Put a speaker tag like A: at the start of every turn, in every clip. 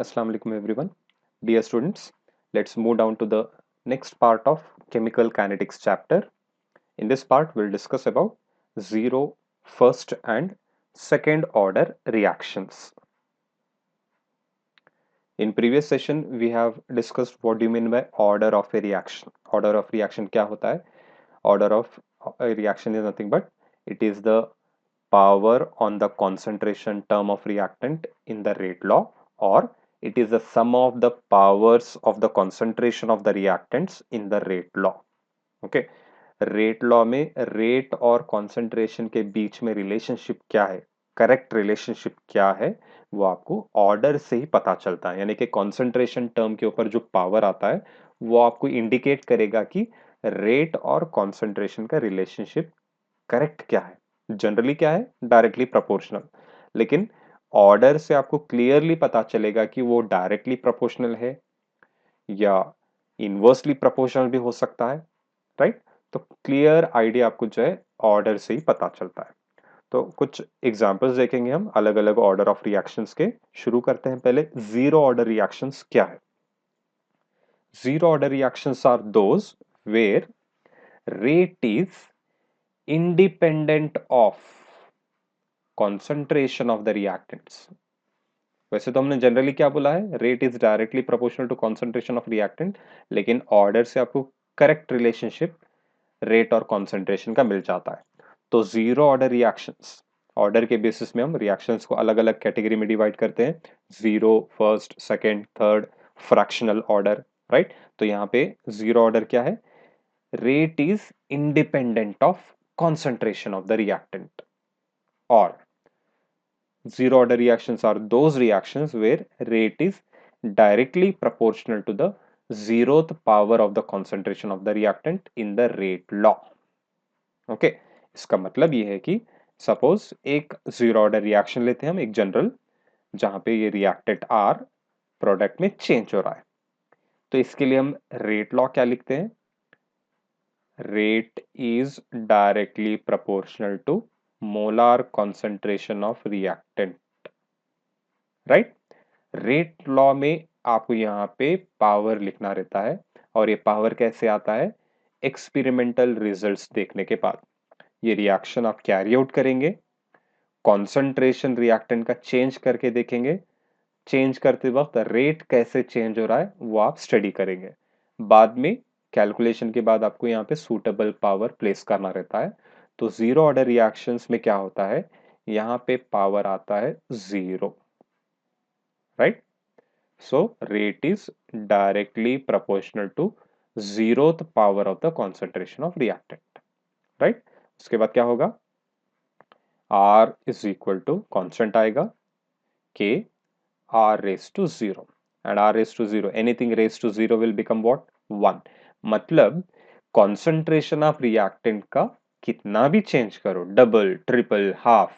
A: Assalamu alaikum everyone. Dear students, let's move down to the next part of chemical kinetics chapter. In this part, we'll discuss about zero, first and second order reactions. In previous session, we have discussed what do you mean by order of a reaction. Order of reaction क्या होता है? Order of a reaction is nothing but it is the power on the concentration term of reactant in the rate law, or it is the sum of the powers of the concentration of the reactants in the rate law. Okay, rate law में rate और concentration के बीच में relationship क्या है, correct relationship क्या है, वो आपको ऑर्डर से ही पता चलता है. यानी कि कॉन्सेंट्रेशन टर्म के ऊपर जो पावर आता है वो आपको इंडिकेट करेगा कि रेट और कॉन्सेंट्रेशन का रिलेशनशिप करेक्ट क्या है. जनरली क्या है, डायरेक्टली प्रोपोर्शनल, लेकिन ऑर्डर से आपको क्लियरली पता चलेगा कि वो डायरेक्टली प्रोपोर्शनल है या इनवर्सली प्रोपोर्शनल भी हो सकता है. राइट, तो क्लियर आइडिया आपको जो है ऑर्डर से ही पता चलता है. तो कुछ एग्जांपल्स देखेंगे हम अलग अलग ऑर्डर ऑफ रिएक्शंस के. शुरू करते हैं पहले जीरो ऑर्डर रिएक्शंस क्या है. Zero order reactions are those where rate is independent of concentration of the reactants. वैसे तो हमने जनरली क्या बोला है, rate is directly proportional to concentration of reactant, लेकिन ऑर्डर से आपको करेक्ट रिलेशनशिप रेट और concentration का मिल जाता है. तो जीरो ऑर्डर रिएक्शंस, ऑर्डर के बेसिस में हम रिएक्शंस को अलग अलग कैटेगरी में डिवाइड करते हैं. Zero, first, second, third, fractional order. Right, तो यहाँ पे जीरो ऑर्डर क्या है, rate is independent of concentration of the reactant, or zero order reactions are those reactions where rate is directly proportional to the zeroth power of the concentration of the reactant in the rate law. Okay, इसका मतलब ये है कि suppose एक zero order reaction लेते हैं हम, एक जनरल, जहां पे ये रिएक्टेंट आर प्रोडक्ट में चेंज हो रहा है. तो इसके लिए हम रेट लॉ क्या लिखते हैं, rate is directly proportional to molar concentration of reactant. Right, rate law में आपको यहाँ पे पावर लिखना रहता है, और ये पावर कैसे आता है, एक्सपेरिमेंटल रिजल्ट्स देखने के बाद. ये रिएक्शन आप कैरी आउट करेंगे, कॉन्सेंट्रेशन रिएक्टेंट का चेंज करके देखेंगे, चेंज करते वक्त रेट कैसे चेंज हो रहा है वो आप स्टडी करेंगे. बाद में कैलकुलेशन के बाद आपको यहाँ पे सूटेबल पावर प्लेस करना रहता है. तो जीरो ऑर्डर रिएक्शंस में क्या होता है, यहाँ पे पावर आता है zero. Right, so rate is directly proportional to zeroth power of the concentration of reactant. right, उसके बाद क्या होगा, R is equal to constant आएगा, K R raised to 0, and R raised to 0, anything raised to 0 will become what, 1. मतलब concentration of reactant का कितना भी change करो, double, triple, half,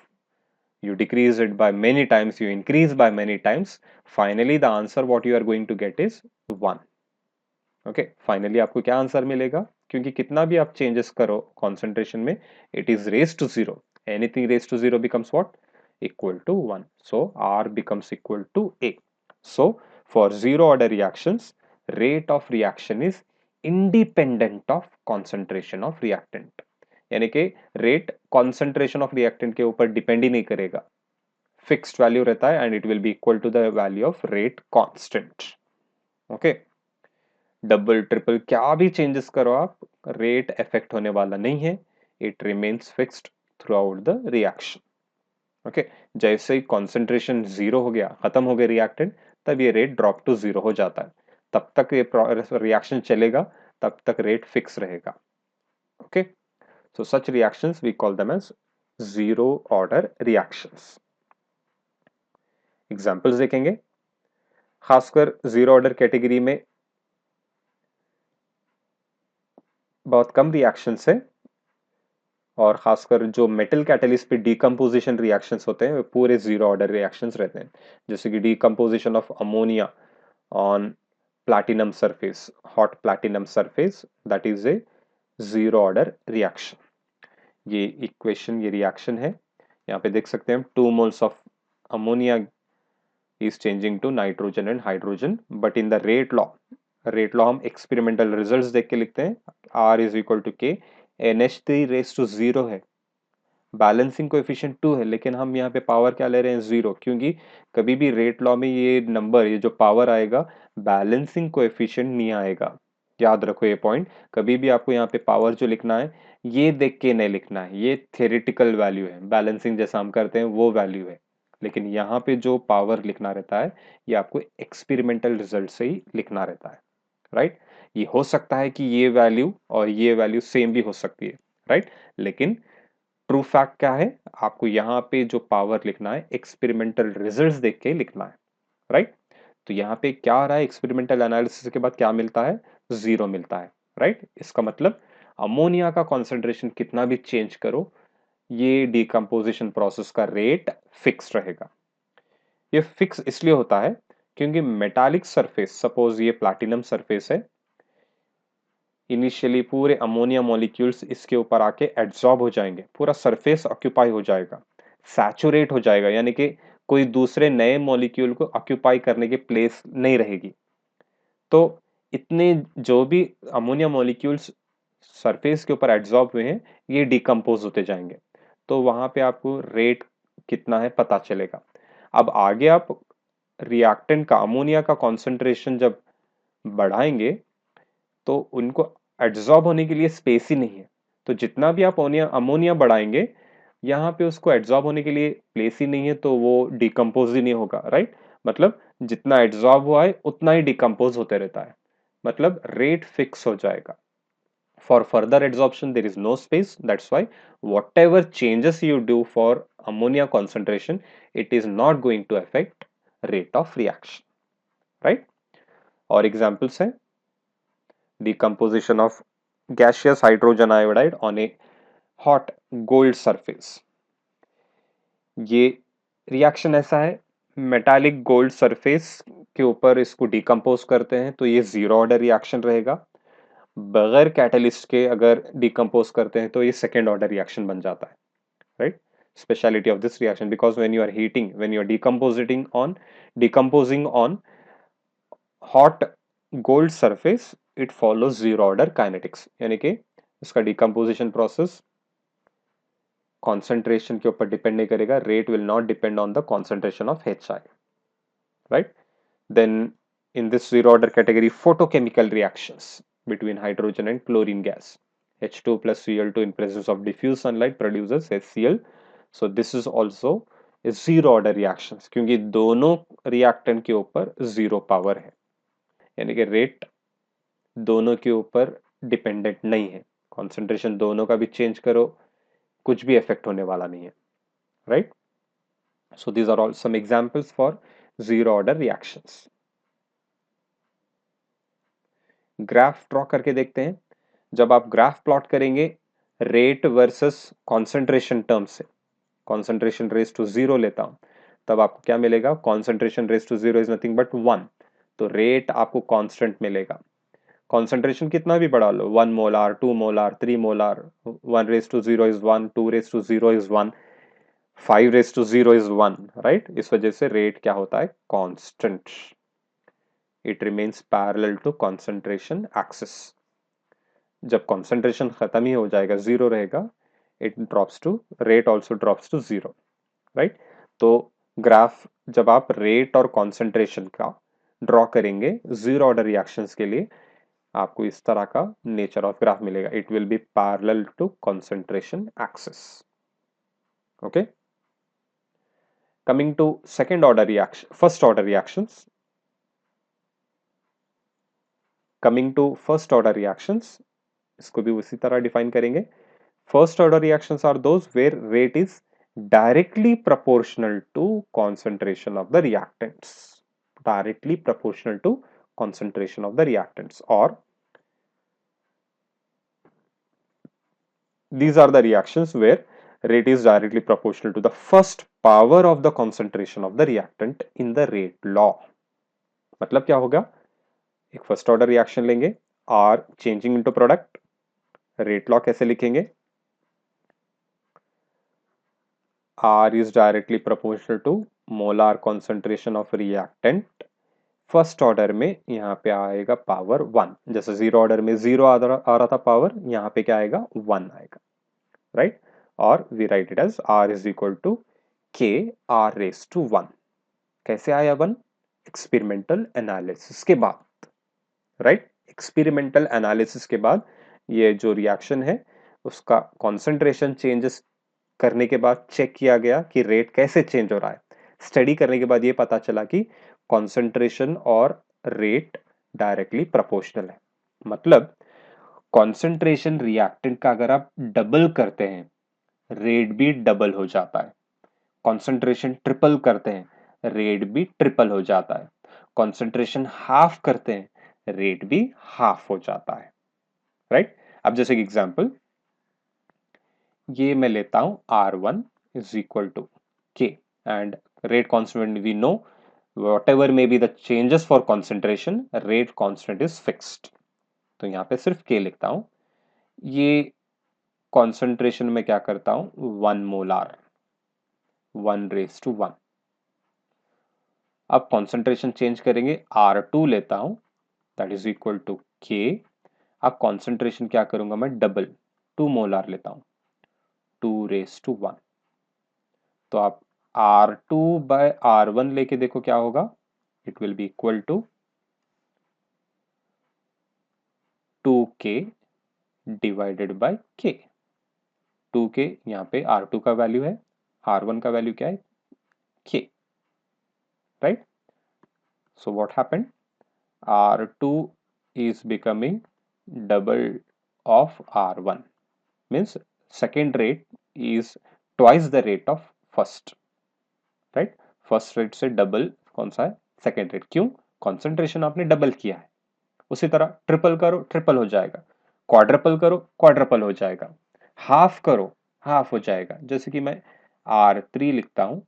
A: you decrease it by many times, you increase by many times, finally the answer what you are going to get is 1. Okay, finally आपको क्या answer मिलेगा, क्योंकि कितना भी आप चेंजेस करो कॉन्सेंट्रेशन में, it is raise to zero, anything raise to zero becomes what, equal to 1. So R becomes equal to A. So for zero order reactions, rate of reaction is independent of concentration of reactant. यानी कि rate concentration of reactant के ऊपर depend ही नहीं करेगा, fixed value रहता है, and it will be equal to the value of rate constant. Okay, double triple क्या भी चेंजेस करो आप, रेट इफेक्ट होने वाला नहीं है, it remains fixed through out the reaction. Okay, जैसे ही कॉन्सेंट्रेशन जीरो हो गया, खत्म हो गया रिएक्टेंट, तब ये रेट ड्रॉप टू जीरो हो जाता है. तब तक ये रिएक्शन चलेगा, तब तक रेट फिक्स रहेगा. Okay, so such reactions we call them as zero order reactions. Examples देखेंगे, खासकर जीरो ऑर्डर कैटेगरी में बहुत कम रिएक्शंस है, और खासकर जो मेटल कैटलिस्ट पे डीकम्पोजिशन रिएक्शंस होते हैं वो पूरे जीरो ऑर्डर रिएक्शंस रहते हैं. जैसे कि decomposition of ammonia on platinum surface, hot platinum surface, that is a zero order reaction. ये इक्वेशन, ये रिएक्शन है, यहाँ पे देख सकते हैं हम 2 moles of ammonia is changing to nitrogen and hydrogen. But in the rate law हम experimental results देख के लिखते हैं, R is equal to K, NH3 raised to 0 है, बैलेंसिंग कोएफिशिएंट 2 है, लेकिन हम यहाँ पे पावर क्या ले रहे हैं 0, क्योंकि कभी भी रेट लॉ में ये नंबर, ये जो पावर आएगा, बैलेंसिंग कोएफिशिएंट नहीं आएगा। याद रखो ये पॉइंट, कभी भी आपको यहाँ पे पावर जो लिखना है ये देख के नहीं लिखना है, ये थ्योरेटिकल वैल्यू है, बैलेंसिंग जैसा हम करते हैं वो वैल्यू है। लेकिन यहाँ पे जो पावर लिखना रहता है ये आपको एक्सपेरिमेंटल रिजल्ट से ही लिखना रहता है, राइट। ये हो सकता है कि ये वैल्यू और ये वैल्यू सेम भी हो सकती है, राइट, लेकिन ट्रू फैक्ट क्या है, आपको यहाँ पे जो पावर लिखना है एक्सपेरिमेंटल रिजल्ट्स देख के लिखना है, राइट। तो यहाँ पे क्या आ रहा है, एक्सपेरिमेंटल एनालिसिस के बाद क्या मिलता है, 0 मिलता है, राइट। इसका मतलब अमोनिया का कॉन्सेंट्रेशन कितना भी चेंज करो, ये डिकम्पोजिशन प्रोसेस का रेट फिक्स रहेगा। ये फिक्स इसलिए होता है क्योंकि मेटालिक सरफेस, सपोज ये प्लैटिनम सरफेस है, इनिशियली पूरे अमोनिया मॉलिक्यूल्स इसके ऊपर आके एड्सॉर्ब हो जाएंगे, पूरा सरफेस ऑक्यूपाई हो जाएगा, सैचुरेट हो जाएगा, यानी कि कोई दूसरे नए मॉलिक्यूल को ऑक्यूपाई करने की प्लेस नहीं रहेगी। तो इतने जो भी अमोनिया मॉलिक्यूल्स सरफेस के ऊपर एड्सॉर्ब हुए हैं ये डिकम्पोज होते जाएंगे, तो वहां पे आपको रेट कितना है पता चलेगा। अब आगे आप रिएक्टेंट का, अमोनिया का कॉन्सेंट्रेशन जब बढ़ाएंगे तो उनको एड्सॉर्ब होने के लिए स्पेस ही नहीं है, तो जितना भी आप अमोनिया बढ़ाएंगे यहाँ पे उसको एड्सॉर्ब होने के लिए प्लेस ही नहीं है, तो वो डिकम्पोज ही नहीं होगा, राइट। मतलब जितना एड्सॉर्ब हुआ है उतना ही डिकम्पोज होते रहता है, मतलब रेट फिक्स हो जाएगा। For further adsorption there is no space, that's why whatever changes you do for ammonia concentration, it is not going to affect rate of reaction, right. और एग्जांपल्स है, decomposition of gaseous hydrogen iodide on a hot gold surface। ये reaction ऐसा है, metallic gold surface के ऊपर इसको decompose करते हैं तो ये जीरो ऑर्डर रिएक्शन रहेगा, बगैर कैटलिस्ट के अगर डिकम्पोज करते हैं तो ये सेकेंड ऑर्डर रिएक्शन बन जाता है, right. Speciality of this reaction, because when you are heating, when you are decomposing on hot gold surface, it follows zero order kinetics, यानी कि इसका डिकम्पोजिशन प्रोसेस कॉन्सेंट्रेशन के ऊपर डिपेंड नहीं करेगा, rate will not depend on the concentration of HI, right. Then in this zero order category, photochemical reactions between hydrogen and chlorine gas, H2 plus Cl2 in presence of diffuse sunlight produces HCl, so this is also a zero order reactions, क्योंकि दोनों reactant के ऊपर zero power है, यानी कि rate दोनों के ऊपर डिपेंडेंट नहीं है, कॉन्सेंट्रेशन दोनों का भी चेंज करो कुछ भी इफेक्ट होने वाला नहीं है, right. So these are all some examples for zero order reactions. Graph draw करके देखते हैं, जब आप ग्राफ प्लॉट करेंगे रेट वर्सेस कॉन्सेंट्रेशन टर्म से, कॉन्सेंट्रेशन रेज टू जीरो लेता हूं, तब आपको क्या मिलेगा, concentration raise to zero is nothing but 1, तो रेट आपको कांस्टेंट मिलेगा। कॉन्सेंट्रेशन कितना भी बढ़ा लो, 1 molar, 2 molar, 3 molar, 1 raise to zero is 1, 2 raise to zero is 1, 5 raise to zero is 1, right. इस वजह से रेट क्या होता है, constant, it remains parallel to concentration axis. जब कॉन्सेंट्रेशन खत्म ही हो जाएगा, जीरो रहेगा, it drops to, rate also drops to zero, right. तो ग्राफ जब आप रेट और कॉन्सेंट्रेशन का ड्रॉ करेंगे जीरो ऑर्डर रिएक्शंस के लिए, आपको इस तरह का नेचर ऑफ ग्राफ मिलेगा, it will be parallel to concentration axis, okay. Coming to second order reaction, first order reactions, coming to first order reactions, इसको भी उसी तरह डिफाइन करेंगे। First order reactions are those where rate is directly proportional to concentration of the reactants, directly proportional to concentration of the reactants, or these are the reactions where rate is directly proportional to the first power of the concentration of the reactant in the rate law। मतलब क्या होगा, एक first order reaction लेंगे, R changing into product, rate law कैसे लिखेंगे, R is directly proportional to molar concentration of reactant first order में यहाँ पे आएगा पावर 1, जैसे जीरो ऑर्डर में जीरो आ रहा था पावर, यहाँ पे क्या आएगा 1 आएगा, राइट। और we write it as R is equal to K R raise to 1। कैसे आया 1? एक्सपेरिमेंटल एनालिसिस के बाद, राइट। एक्सपेरिमेंटल एनालिसिस के बाद ये जो रिएक्शन है उसका कॉन्सेंट्रेशन चेंजेस करने के बाद चेक किया गया कि रेट कैसे चेंज हो रहा है। स्टडी करने के बाद ये पता चला कि कॉन्सेंट्रेशन और रेट डायरेक्टली प्रोपोर्शनल है। मतलब कॉन्सेंट्रेशन रिएक्टेंट का अगर आप डबल करते हैं, रेट भी डबल हो जाता है। कॉन्सेंट्रेशन ट्रिपल करते हैं, रेट भी ट्रिपल हो जाता है। कॉन्सेंट्रेशन हाफ करते हैं, रेट भी हाफ हो जाता है, राइट। अब जैसे कि एग्जांपल ये मैं लेता हूं R1 is equal to K and rate constant we know whatever may be the changes for concentration rate constant is fixed। तो यहाँ पे सिर्फ K लिखता हूं। ये कॉन्सेंट्रेशन में क्या करता हूं 1 मोलार 1:1। अब कॉन्सेंट्रेशन चेंज करेंगे R2 लेता हूं that is equal to K। अब कॉन्सेंट्रेशन क्या करूंगा मैं डबल 2 मोलार लेता हूं 2:1। तो आप R2/R1 लेके देखो क्या होगा, it will be equal to 2K divided by K। 2K यहाँ पे R2 का वैल्यू है, R1 का वैल्यू क्या है K, right. So what happened, R2 is becoming double of R1 means second rate is twice the rate of first, right. First rate से double कौन सा है, सेकेंड रेट। क्यों? कॉन्सेंट्रेशन आपने डबल किया है। उसी तरह ट्रिपल करो ट्रिपल हो जाएगा, क्वाड्रपल करो क्वाड्रपल हो जाएगा, हाफ करो हाफ हो जाएगा। जैसे कि मैं R3 लिखता हूं,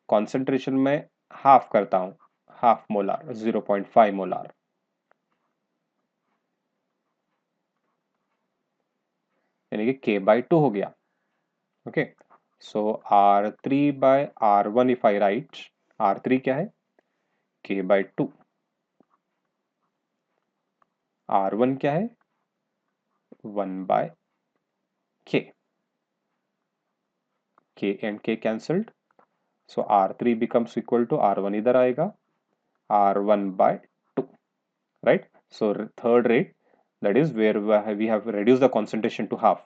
A: कॉन्सेंट्रेशन में हाफ करता हूं, हाफ मोलार 0.5 मोलार, यानी कि K/2 हो गया। Okay, so R3/R1 if I right, R3 क्या है K/2, R1 क्या है 1/K, K and K cancelled, so R3 becomes equal to R1 इधर आएगा R1/2, right? So third rate, that is where we have reduced the concentration to half.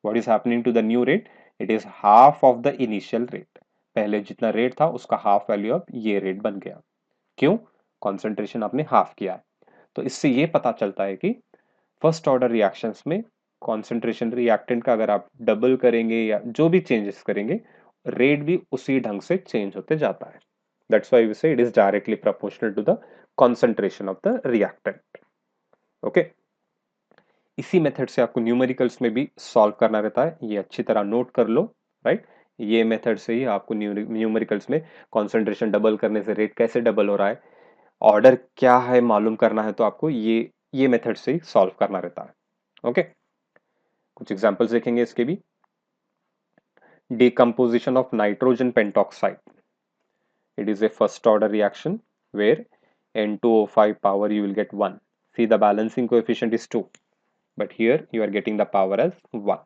A: What is happening to the new rate? It is half of the initial rate. पहले जितना rate था उसका half value अब ये rate बन गया। क्यों? Concentration आपने हाफ किया है। तो इससे ये पता चलता है कि फर्स्ट ऑर्डर रिएक्शंस में कॉन्सेंट्रेशन रिएक्टेंट का अगर आप डबल करेंगे या जो भी चेंजेस करेंगे, रेट भी उसी ढंग से चेंज होते जाता है। That's why we say it is directly proportional to the concentration of the reactant. Okay, इसी मेथड से आपको न्यूमेरिकल्स में भी सॉल्व करना रहता है, ये अच्छी तरह नोट कर लो, राइट। ये मेथड से ही आपको न्यूमेरिकल्स में कॉन्सेंट्रेशन डबल करने से रेट कैसे डबल हो रहा है, ऑर्डर क्या है मालूम करना है, तो आपको ये मेथड से ही सॉल्व करना रहता है। ओके, कुछ एग्जांपल्स देखेंगे इसके भी। Decomposition of nitrogen pentoxide. It is a first order reaction where N2O5 power you will get 1. See, the balancing coefficient is 2, but here you are getting the power as 1,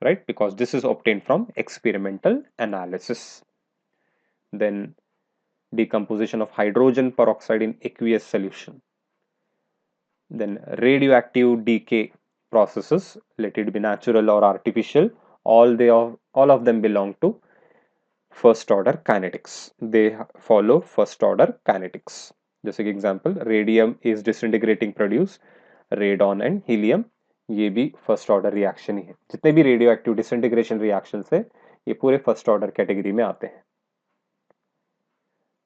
A: right? Because this is obtained from experimental analysis. Then decomposition of hydrogen peroxide in aqueous solution. Then radioactive decay processes, let it be natural or artificial, all of them belong to first order kinetics. They follow first order kinetics. जैसे कि example radium is disintegrating produce radon and helium, ये भी first order reaction ही है। जितने भी radio active disintegration reaction है ये पूरे फर्स्ट ऑर्डर कैटेगरी में आते हैं।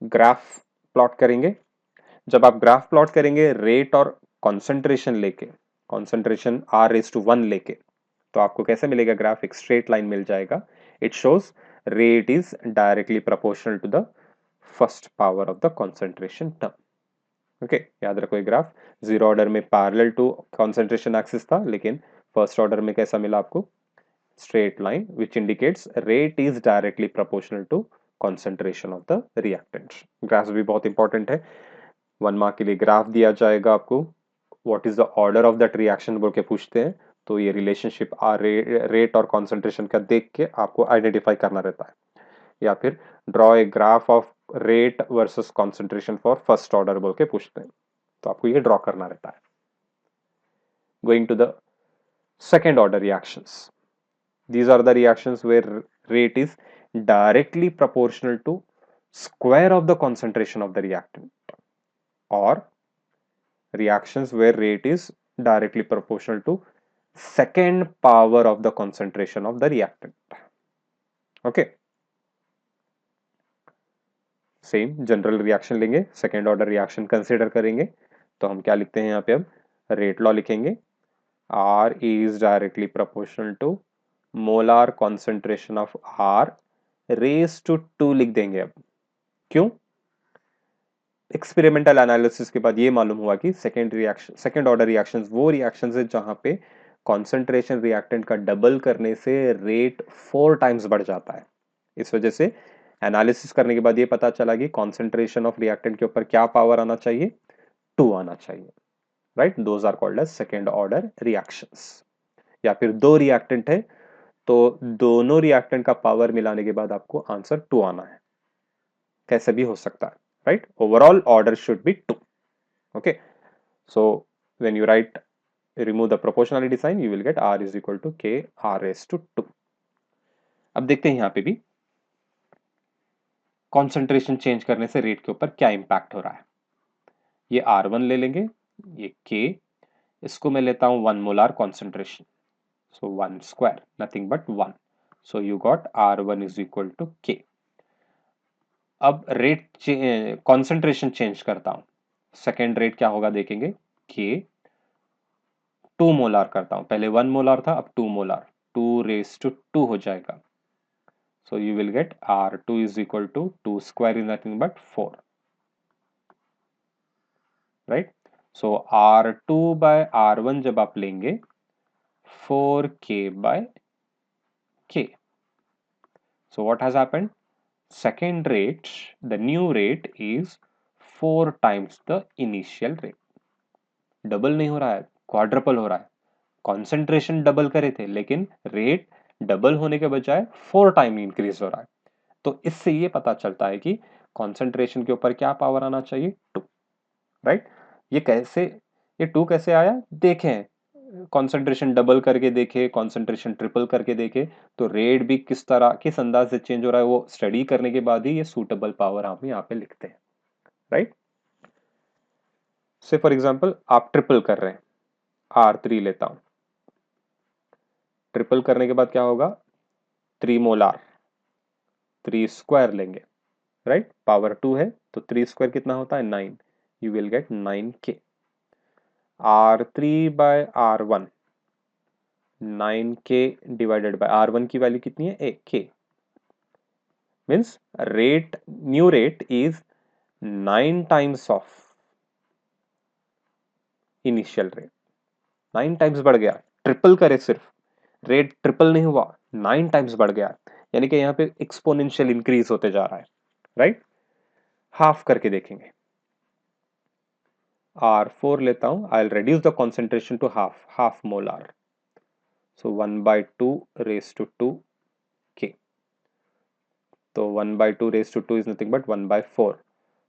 A: ग्राफ प्लॉट करेंगे। जब आप ग्राफ प्लॉट करेंगे रेट और कॉन्सेंट्रेशन लेके, कॉन्सेंट्रेशन R:1 लेके, तो आपको कैसे मिलेगा ग्राफ, एक स्ट्रेट लाइन मिल जाएगा। It shows rate is directly proportional to the first power of the concentration term. Okay, याद रखो ये ग्राफ जीरो ऑर्डर में पैरेलल टू कॉन्सेंट्रेशन एक्सिस था, लेकिन फर्स्ट ऑर्डर में कैसा मिला आपको, straight line which indicates rate is directly proportional to concentration of the reactant. Graph भी बहुत इंपॉर्टेंट है, 1 मार्क के लिए ग्राफ दिया जाएगा आपको, what is the order of that reaction बोल के पूछते हैं, तो ये रिलेशनशिप रेट और कॉन्सेंट्रेशन का देख के आपको आइडेंटिफाई करना रहता है, या फिर draw a graph of rate versus concentration for first order बोल के पूछते हैं, तो आपको ये ड्रॉ करना रहता है. Going to the second order reactions, these are the reactions where rate is directly proportional to square of the concentration of the reactant, or reactions where rate is directly proportional to second power of the concentration of the reactant. Okay, same general reaction लेंगे, second order reaction consider करेंगे, तो हम क्या लिखते हैं यहाँ पे, अब रेट लॉ लिखेंगे, R is directly proportional to molar concentration of R raise to 2 लिख देंगे. अब क्यों? एक्सपेरिमेंटल एनालिसिस के बाद ये मालूम हुआ कि सेकेंड ऑर्डर रिएक्शंस वो रिएक्शंस है जहां पे कॉन्सेंट्रेशन रिएक्टेंट का डबल करने से रेट 4 टाइम्स बढ़ जाता है. इस वजह से एनालिसिस करने के बाद ये पता चला कि कॉन्सेंट्रेशन ऑफ रिएक्टेंट के ऊपर क्या पावर आना चाहिए, 2 आना चाहिए. Right, those are called as second order reactions. या फिर दो रिएक्टेंट है तो दोनों रिएक्टेंट का पावर मिलाने के बाद आपको आंसर 2 आना है, कैसे भी हो सकता है. Right, overall order should be 2. okay, so when you write, remove the proportionality sign, you will get R is equal to K R raised to 2. अब देखते हैं यहाँ पे भी कॉन्सेंट्रेशन चेंज करने से रेट के ऊपर क्या इंपैक्ट हो रहा है. ये R1 ले लेंगे, ये K, इसको मैं लेता हूं 1 molar concentration, so 1 square, nothing but 1, so you got R1 is equal to K. अब रेट कॉन्सेंट्रेशन चेंज करता हूं, सेकेंड रेट क्या होगा देखेंगे, K 2 मोलार करता हूं, पहले 1 मोलार था, अब 2 मोलार, 2 रेज टू 2 हो जाएगा, so you will get R2 is equal to 2 square is nothing but 4. right, so R2 by R1 जब आप लेंगे 4K by K. So what has happened? Second rate, the new rate is 4 times the initial rate. Double नहीं हो रहा है, quadruple हो रहा है. कॉन्सेंट्रेशन डबल करे थे लेकिन रेट डबल होने के बजाय 4 टाइम इंक्रीज हो रहा है. तो इससे ये पता चलता है कि कॉन्सेंट्रेशन के ऊपर क्या पावर आना चाहिए, 2. राइट, ये कैसे, ये 2 कैसे आया देखें, कॉन्सेंट्रेशन डबल करके देखे, कॉन्सेंट्रेशन ट्रिपल करके देखे, तो रेट भी किस तरह किस अंदाज से चेंज हो रहा है वो स्टडी करने के बाद ही ये सूटेबल पावर हम यहाँ पे लिखते हैं. राइट, से फॉर एग्जांपल आप ट्रिपल कर रहे हैं, R3 लेता हूं, ट्रिपल करने के बाद क्या होगा, 3 मोलार, 3 स्क्वायर लेंगे. राइट, पावर 2 है तो 3 स्क्वायर कितना होता है, 9, you will get 9K. R3 by R1, 9K divided by R1 की वैल्यू कितनी है, K, means rate, new rate is 9 times of initial rate. 9 times बढ़ गया, ट्रिपल करे सिर्फ, रेट ट्रिपल नहीं हुआ, 9 टाइम्स बढ़ गया, यानी कि यहाँ पे एक्सपोनेंशियल इंक्रीज होते जा रहा है. राइट, हाफ करके देखेंगे, R4 लेता हूं, I will reduce the concentration to half molar, so 1/2 raised to 2K. तो 1/2 raised to 2 is nothing but 1/4.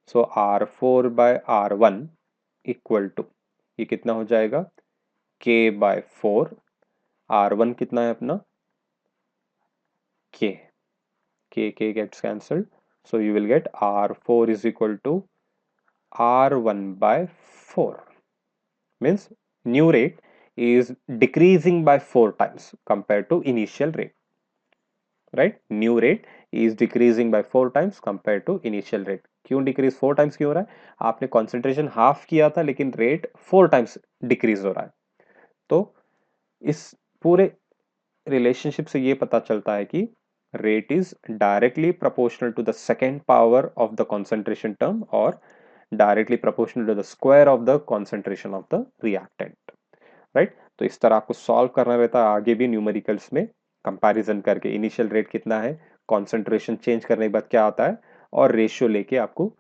A: So R4 by R1 equal to, ये कितना हो जाएगा, K by 4. R1 कितना है अपना, K, K gets cancelled, so you will get R4 is equal to R1 by 4. Means new rate is decreasing by 4 times compared to initial rate. Right, new rate is decreasing by 4 times compared to initial rate. क्यों decrease 4 times क्यों हो रहा है, आपने concentration half किया था लेकिन rate 4 times decrease हो रहा है. तो इस पूरे रिलेशनशिप से ये पता चलता है कि rate is directly proportional to the second power of the concentration term और directly proportional to the square of the concentration of the reactant. Right, तो इस तरह आपको सॉल्व करना रहता है आगे भी न्यूमेरिकल्स में, कंपैरिजन करके इनिशियल रेट कितना है, कॉन्सेंट्रेशन चेंज करने के बाद क्या आता है, और रेशियो लेके आपको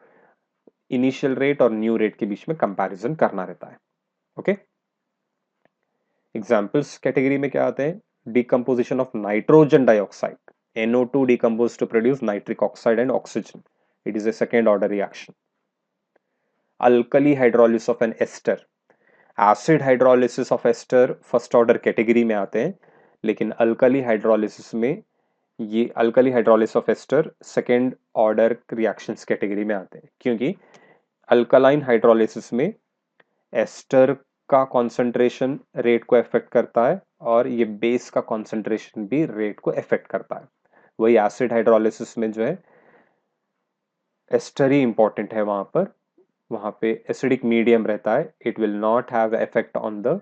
A: इनिशियल रेट और न्यू रेट के बीच में कंपैरिजन करना रहता है। ओके, एग्जाम्पल्स कैटेगरी में क्या आते हैं, decomposition of nitrogen dioxide, NO2 decompose to produce nitric oxide and oxygen. It is a second order reaction. Alkali hydrolysis of an ester. Acid hydrolysis of ester first order category में आते हैं, लेकिन alkali hydrolysis में ये alkali hydrolysis of ester second order reactions category में आते हैं, क्योंकि अल्कलाइन हाइड्रोलिसिस में एस्टर का कॉन्सेंट्रेशन रेट को अफेक्ट करता है और ये बेस का कॉन्सेंट्रेशन भी रेट को अफेक्ट करता है। वही एसिड हाइड्रोलिसिस में जो है एस्टर ही इंपॉर्टेंट है, वहां पे एसिडिक मीडियम रहता है, it will not have effect on the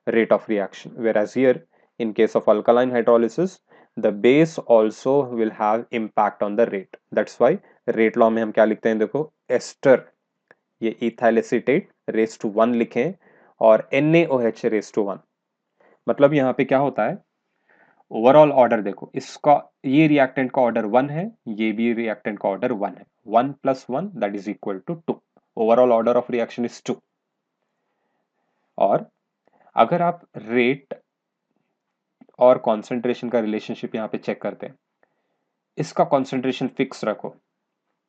A: rate of reaction, whereas here in case of alkaline hydrolysis the base also will have impact on the rate. That's why rate law में हम क्या लिखते हैं, देखो ester ये ethyl acetate race to 1 लिखें और NaOH race to 1। मतलब यहाँ पे क्या होता है, ओवरऑल ऑर्डर देखो, इसका ये रिएक्टेंट का ऑर्डर 1 है, ये भी रिएक्टेंट का ऑर्डर 1 है, 1 + 1 that is equal to 2। Overall order of reaction is 2। और अगर आप रेट और कॉन्सेंट्रेशन का रिलेशनशिप यहाँ पे चेक करते हैं, इसका कॉन्सेंट्रेशन फिक्स रखो,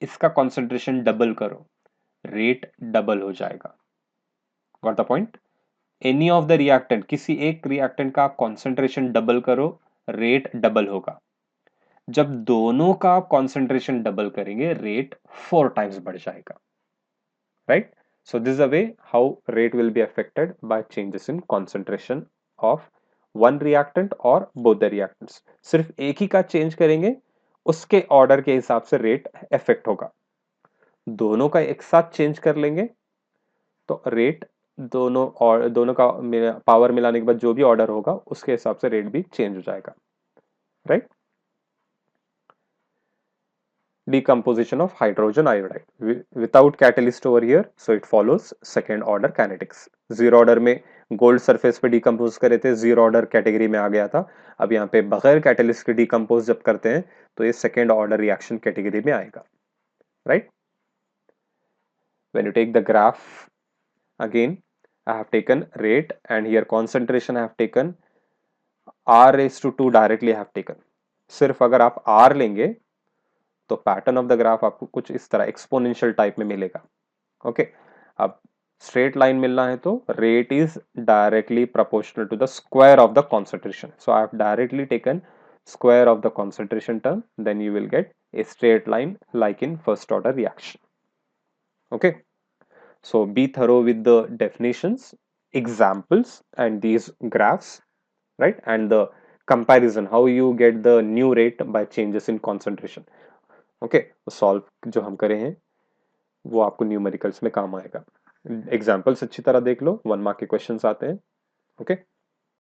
A: इसका कॉन्सेंट्रेशन डबल करो, रेट डबल हो जाएगा। Got the point? Any of the reactant, किसी एक रिएक्टेंट का कॉन्सेंट्रेशन डबल करो, रेट डबल होगा। जब दोनों का कॉन्सेंट्रेशन डबल करेंगे, रेट 4 टाइम्स बढ़ जाएगा। Right? So this is a way how rate will be affected by changes in concentration of one reactant or both the reactants. सिर्फ एक ही का चेंज करेंगे, उसके ऑर्डर के हिसाब से रेट इफेक्ट होगा। दोनों का एक साथ चेंज कर लेंगे तो रेट दोनों का पावर मिलाने के बाद जो भी ऑर्डर होगा उसके हिसाब से रेट भी चेंज हो जाएगा। Right? Decomposition of hydrogen iodide without catalyst over here, so it follows second order kinetics. Zero order में गोल्ड सरफेस पे डिकम्पोज करे थे, जीरो ऑर्डर कैटेगरी में आ गया था। अब यहाँ पे बगैर कैटलिस्ट के डिकम्पोज जब करते हैं तो ये सेकेंड ऑर्डर रिएक्शन कैटेगरी में आएगा। Right? when you take the graph again, I have taken rate and here concentration I have taken, r raised to 2 directly I have taken. सिर्फ अगर आप r लेंगे तो पैटर्न ऑफ द ग्राफ आपको कुछ इस तरह एक्सपोनेंशियल टाइप में मिलेगा। ओके, अब स्ट्रेट लाइन मिलना है तो rate is directly proportional to the square of the concentration. So I have directly taken square of the concentration term, then you will get a straight line like in first order reaction. Okay, so be thorough with the definitions, examples and these graphs, right, and the comparison how you get the new rate by changes in concentration. Okay, solve जो हम करे हैं वो आपको numericals में काम आएगा। Examples अच्छी तरह देख लो, 1 मार्क के क्वेश्चंस आते हैं। ओके।